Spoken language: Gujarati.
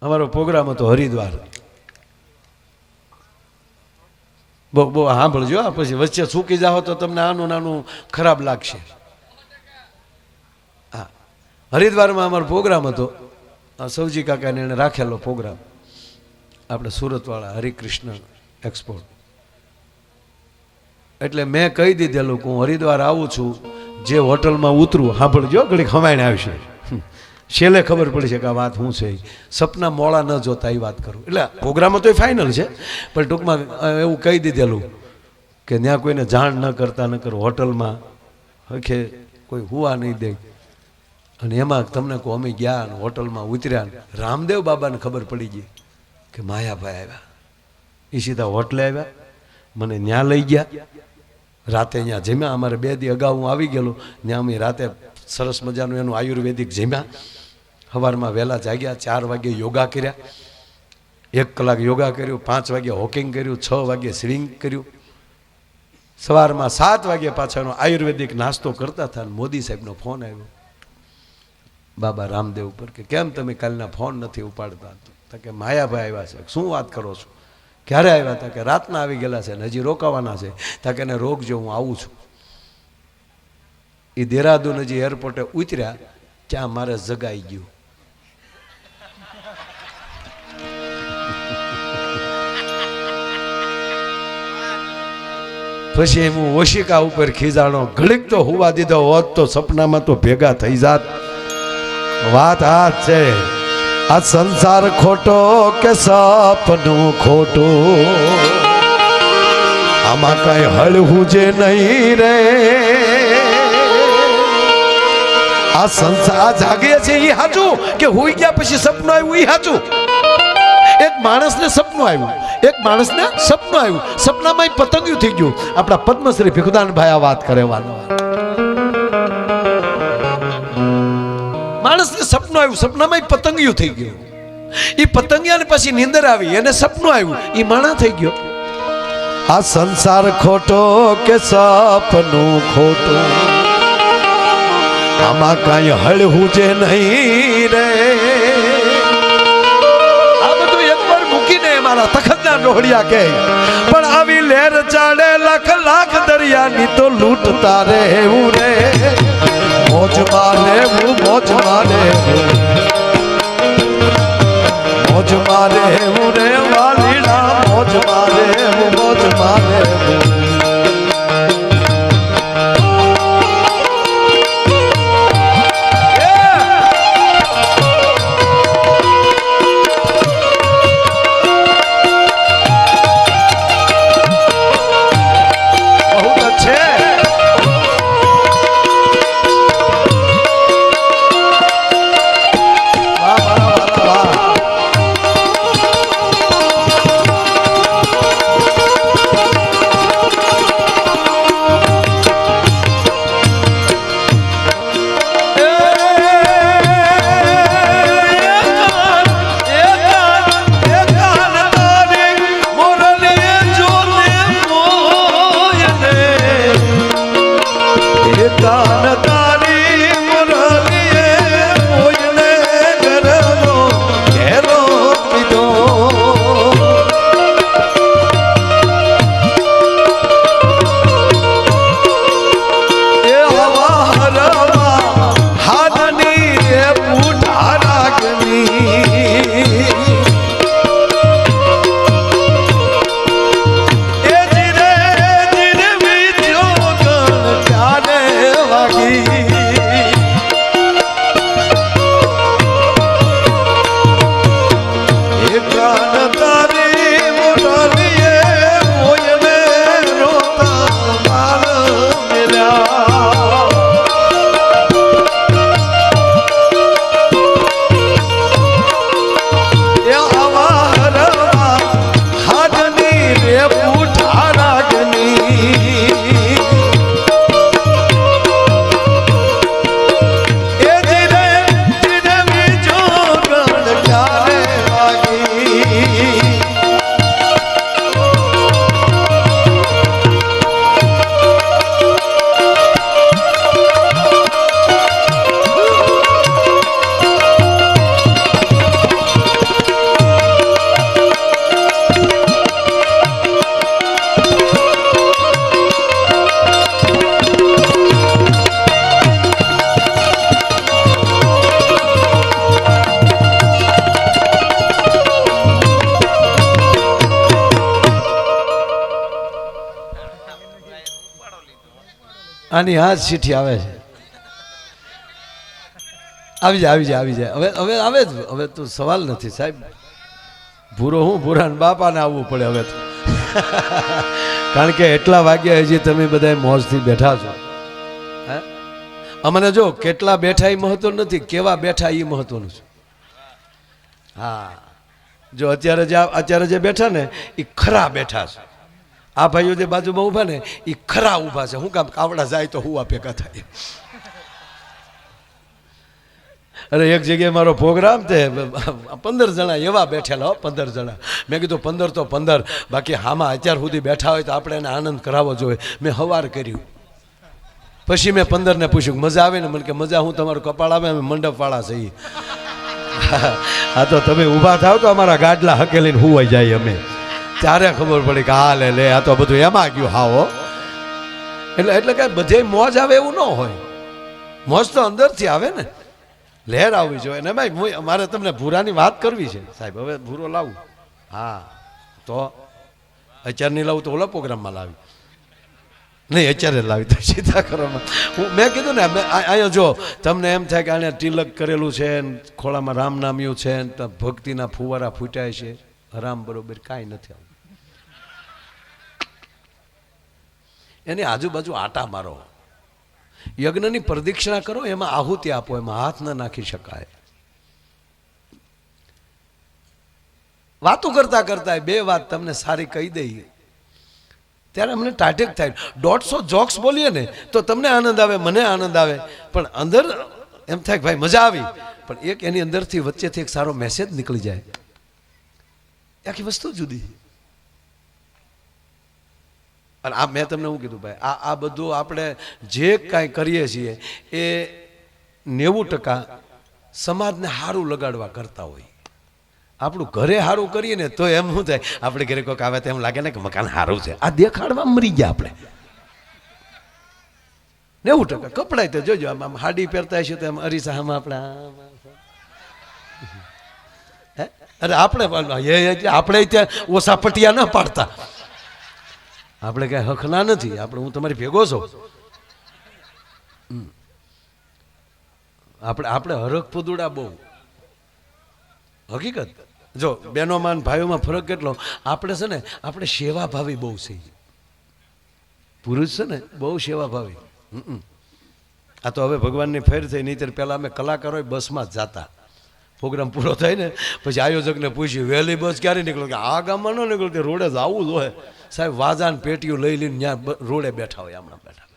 અમારો પ્રોગ્રામ હતો હરિદ્વાર. બહુ સાંભળજો, આ પછી વચ્ચે ચૂકી જાઓ તો તમને આનું નાનું ખરાબ લાગશે. હા, હરિદ્વારમાં અમારો પ્રોગ્રામ હતો. સૌજી કાકાને એને રાખેલો પ્રોગ્રામ, આપણે સુરતવાળા હરિકૃષ્ણ એક્સપોર્ટ. એટલે મેં કહી દીધેલું કે હું હરિદ્વાર આવું છું, જે હોટલમાં ઉતરું સાંભળજો, ઘડીક હમાઈને આવશે. છેલ્લે ખબર પડી છે કે આ વાત શું છે. સપના મોડા ન જોતા એ વાત કરું. એટલે પ્રોગ્રામ તો એ ફાઇનલ છે, પણ ટૂંકમાં એવું કહી દીધેલું કે ત્યાં કોઈને જાણ ન કરતા ન કરો, હોટલમાં હખે કોઈ હુવા નહીં દે. અને એમાં તમને કહો અમે ગયા ને હોટલમાં ઉતર્યા ને રામદેવ બાબાને ખબર પડી ગઈ કે માયાભાઈ આવ્યા. એ સીધા હોટલે આવ્યા, મને ન્યા લઈ ગયા. રાતે અહીંયા જમ્યા. અમારે 2 દી અગાઉ હું આવી ગયેલું, ત્યાં અમે રાતે સરસ મજાનું એનું આયુર્વેદિક જમ્યા. સવારમાં વહેલા જાગ્યા, 4 વાગે યોગા કર્યા, 1 કલાક યોગા કર્યું, 5 વાગે વોકિંગ કર્યું, 6 વાગે સ્વિંગ કર્યું. સવારમાં 7 વાગે પાછાનો આયુર્વેદિક નાસ્તો કરતા હતા. મોદી સાહેબનો ફોન આવ્યો બાબા રામદેવ ઉપર કે કેમ તમે કાલના ફોન નથી ઉપાડતા? તો કે માયાભાઈ આવ્યા છે. શું વાત કરો છો? ક્યારે આવ્યા હતા? કે રાતના આવી ગયેલા છે ને હજી રોકાવાના છે. તા કે એને રોકજો, હું આવું છું. એ દેહરાદૂન હજી એરપોર્ટે ઉતર્યા ત્યાં મારે જગાઈ ગયું. પછી હું ઓશિકા ઉપર ખીજાણો, ઘડીક તો હુવા દીધો હોત તો સપનામાં તો ભેગા થઈ જાત. વાત હાથ છે. આ સંસાર ખોટો કે સપનું ખોટું, આમાં કઈ હળવું જે નહીં રે. આ સંસાર જાગે છે એ સાચું કે હુઈ ગયા પછી સપનું આવ્યું એ સાચું. એક માણસને સપનું આવ્યું, એક માણસને સપનું આવ્યું, સપનામાં પતંગિયું થઈ ગયું. આપણા પદ્મશ્રી ભીખુદાનભાઈ આ વાત કરે. માણસને સપનું આવ્યું, સપનામાં પતંગિયું થઈ ગયું. એ પતંગિયાને પછી નીંદર આવી, એને સપનું આવ્યું, એ માણા થઈ ગયો. આ સંસાર ખોટો કે સપનું ખોટું, આમાં કઈ હળવું જે નહીં રે. આ બધું એકવાર મૂકીને મારા તખતના ડોહડિયા કહે, પણ આવી લહેર ચાડે લાખ લાખ દરિયાની તો લૂંટતા રહેવું રે. મોજમાં રહેવું, મોજમાં રહેવું, મોજમાં રહેવું રે વાલીડા, મોજમાં રહેવું, મોજમાં રહેવું. આની હા જ ચીઠી આવે છે. આવી જાય આવી જાય આવી જાય. હવે હવે આવે જ. હવે તો સવાલ નથી સાહેબ. ભૂરો હું ભૂરાને બાપાને આવવું પડે હવે તો. કારણ કે એટલા વાગ્યા હજી તમે બધા મોજથી બેઠા છો. હે અમને જો કેટલા બેઠા એ મહત્વ નથી, કેવા બેઠા એ મહત્વનું છે. હા જો અત્યારે જે બેઠા ને એ ખરા બેઠા છે. આ ભાઈઓ જે બાજુમાં ઊભા ને એ ખરા ઊભા છે. શું કામ કાવડા જાય તો હુવા ભેગા થાય. અરે એક જગ્યાએ મારો પ્રોગ્રામ તે 15 જણા એવા બેઠેલા 15 જણા. મેં કીધું 15 તો 15, બાકી હામાં અત્યાર સુધી બેઠા હોય તો આપણે એને આનંદ કરાવવો જોઈએ. મેં હવાર કર્યું. પછી મેં 15 ને પૂછ્યું મજા આવે ને? મને કે મજા હું તમારું કપાળ આવે, અમે મંડપવાળા છીએ. હા તો તમે ઊભા થાવ તો અમારા ગાડલા હકેલીને હુવાઈ જાય અમે. ત્યારે ખબર પડી કે હા લે આ તો બધું એમાં ગયું. હાવો એટલે કાંઈ બધે મોજ આવે એવું ન હોય. મોજ તો અંદરથી આવે ને, લહેર આવવી જોઈએ ને. ભાઈ મારે તમને ભૂરાની વાત કરવી છે સાહેબ. હવે ભૂરો લાવું? હા તો અત્યારે નહીં લાવું તો ઓલા પ્રોગ્રામમાં લાવી. નહીં અત્યારે લાવી તો સીતાકરમાં. મેં કીધું ને અહીંયા જો તમને એમ થાય કે આને તિલક કરેલું છે, ખોળામાં રામ નામ્યું છે, ભક્તિના ફુવારા ફૂટ્યા છે. રામ બરોબર કાંઈ નથી આવું. એની આજુબાજુ આટા મારો, યજ્ઞની પ્રદક્ષિણા કરો, એમાં આહુતિ આપો, એમાં હાથ ન નાખી શકાય. વાતો કરતા કરતા બે વાત તમને સારી કહી દઈએ ત્યારે અમને ટાટેક થાય. 150 જોક્સ બોલીએ ને તો તમને આનંદ આવે, મને આનંદ આવે, પણ અંદર એમ થાય કે ભાઈ મજા આવી, પણ એક એની અંદરથી વચ્ચેથી એક સારો મેસેજ નીકળી જાય. આખી વસ્તુ જુદી. અને આ મેં તમને શું કીધું ભાઈ, આ બધું આપણે જે કાંઈ કરીએ છીએ એ 90% સમાજને સારું લગાડવા કરતા હોય. આપણું ઘરે સારું કરીએ ને તો એમ શું થાય, આપણે ઘરે કોઈક આવે તો એમ લાગે ને કે મકાન સારું છે. આ દેખાડવા મરી ગયા આપણે. 90% કપડાય તો જોજો આમ હાડી પહેરતા હશે તો એમ અરીસામાં આપણે અરે આપણે ત્યાં ઓછા પટિયા ન પાડતા. આપણે કઈ હકના નથી. આપણે હું તમારી ભેગો છો. આપણે હરખ પુદુડા બહુ હકીકત. જો બહેનોમાં ભાઈઓમાં ફરક કેટલો. આપણે છે ને આપણે સેવાભાવી બહુ છે. પુરુષ છે ને બહુ સેવાભાવી. આ તો હવે ભગવાનની ફેર થઈ. નહીં ત્યારે પહેલાં અમે કલાકારો બસમાં જ જાતા. પ્રોગ્રામ પૂરો થાય ને પછી આયોજકને પૂછ્યું વહેલી બસ ક્યારે નીકળો? કે આ ગામમાં ન નીકળતી, રોડે જ આવવું જ હોય. સાહેબ વાજાન પેટીઓ લઈ લઈને ત્યાં રોડે બેઠા હોય. હમણાં બેઠા